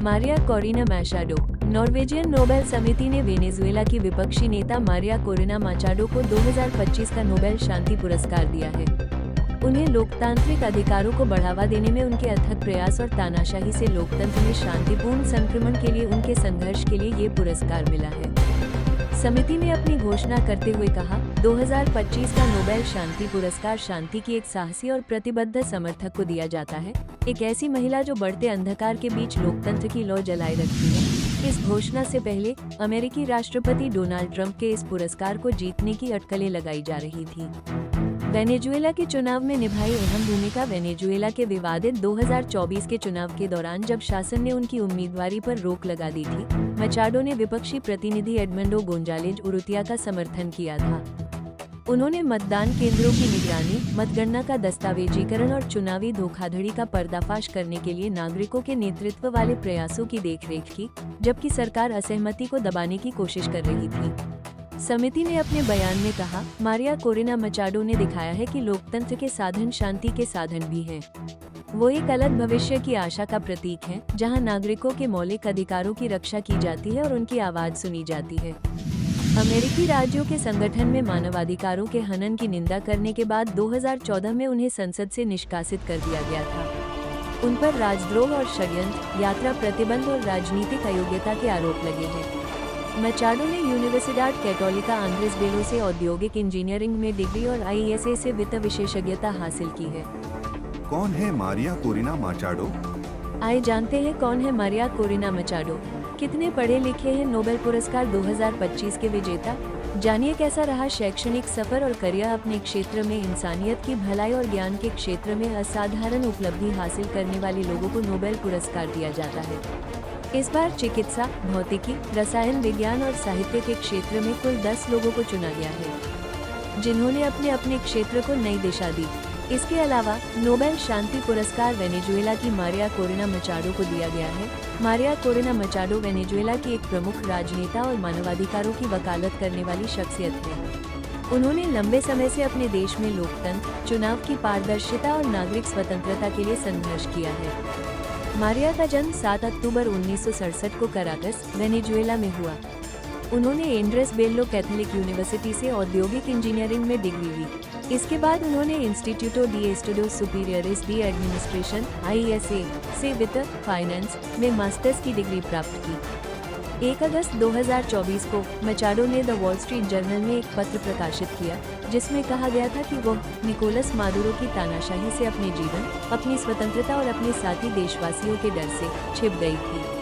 Maria Corina Machado. Norwegian Nobel समिति ने Venezuela की विपक्षी नेता मारिया कोरिना मैचाडो को 2025 का नोबेल शांति पुरस्कार दिया है। उन्हें लोकतांत्रिक अधिकारों को बढ़ावा देने में उनके अथक प्रयास और तानाशाही से लोकतंत्र में शांतिपूर्ण संक्रमण के लिए उनके संघर्ष के लिए ये पुरस्कार मिला है। समिति ने अपनी घोषणा करते हुए कहा, 2025 का नोबेल शांति पुरस्कार शांति की एक साहसी और प्रतिबद्ध समर्थक को दिया जाता है, एक ऐसी महिला जो बढ़ते अंधकार के बीच लोकतंत्र की लौ जलाए रखती है। इस घोषणा से पहले अमेरिकी राष्ट्रपति डोनाल्ड ट्रंप के इस पुरस्कार को जीतने की अटकलें लगाई जा रही थी। वेनेजुएला के चुनाव में निभाई अहम भूमिका। वेनेजुएला के विवादित 2024 के चुनाव के दौरान जब शासन ने उनकी उम्मीदवारी पर रोक लगा दी थी, मैचाडो ने विपक्षी प्रतिनिधि एडमंडो गोंजालेज उरुतिया का समर्थन किया था। उन्होंने मतदान केंद्रों की निगरानी, मतगणना का दस्तावेजीकरण और चुनावी धोखाधड़ी का पर्दाफाश करने के लिए नागरिकों के नेतृत्व वाले प्रयासों की देखरेख की, जबकि सरकार असहमति को दबाने की कोशिश कर रही थी। समिति ने अपने बयान में कहा, मारिया कोरिना मैचाडो ने दिखाया है कि लोकतंत्र के साधन शांति के साधन भी हैं। वो एक अलग भविष्य की आशा का प्रतीक हैं, जहां नागरिकों के मौलिक अधिकारों की रक्षा की जाती है और उनकी आवाज सुनी जाती है। अमेरिकी राज्यों के संगठन में मानवाधिकारों के हनन की निंदा करने के बाद 2014 में उन्हें संसद से निष्कासित कर दिया गया था। उन पर राजद्रोह और षड्यंत्र, यात्रा प्रतिबंध और राजनीतिक अयोग्यता के आरोप लगे हैं। मैचाडो ने यूनिवर्सिडाड कैटोलिका आंद्रेस बेलो से औद्योगिक इंजीनियरिंग में डिग्री और IESA से वित्त विशेषज्ञता हासिल की है। कौन है मारिया कोरिना मैचाडो? आइए जानते हैं कौन है मारिया कोरिना मैचाडो। कितने पढ़े लिखे हैं नोबेल पुरस्कार 2025 के विजेता? जानिए कैसा रहा शैक्षणिक सफर और करियर। अपने क्षेत्र में इंसानियत की भलाई और ज्ञान के क्षेत्र में असाधारण उपलब्धि हासिल करने वाले लोगों को नोबेल पुरस्कार दिया जाता है। इस बार चिकित्सा, भौतिकी, रसायन विज्ञान और साहित्य के क्षेत्र में कुल 10 लोगों को चुना गया है, जिन्होंने अपने अपने क्षेत्र को नई दिशा दी। इसके अलावा नोबेल शांति पुरस्कार वेनेजुएला की मारिया कोरिना मैचाडो को दिया गया है। मारिया कोरिना मैचाडो वेनेजुएला की एक प्रमुख राजनेता और मानवाधिकारों की वकालत करने वाली शख्सियत है। उन्होंने लंबे समय से अपने देश में लोकतंत्र, चुनाव की पारदर्शिता और नागरिक स्वतंत्रता के लिए संघर्ष किया है। मारिया का जन्म 7 अक्टूबर 1967 को कराकस, वेनेजुएला में हुआ। उन्होंने एंड्रेस बेल्लो कैथोलिक यूनिवर्सिटी से औद्योगिक इंजीनियरिंग में डिग्री ली। इसके बाद उन्होंने Instituto de Estudios Superiores de Administration IESA से वित्त फाइनेंस में मास्टर्स की डिग्री प्राप्त की। 1 अगस्त 2024 को मैचाडो ने द वॉल स्ट्रीट जर्नल में एक पत्र प्रकाशित किया, जिसमें कहा गया था कि वो निकोलस मादुरो की तानाशाही से अपने जीवन, अपनी स्वतंत्रता और अपने साथी देशवासियों के डर से छिप गई थी।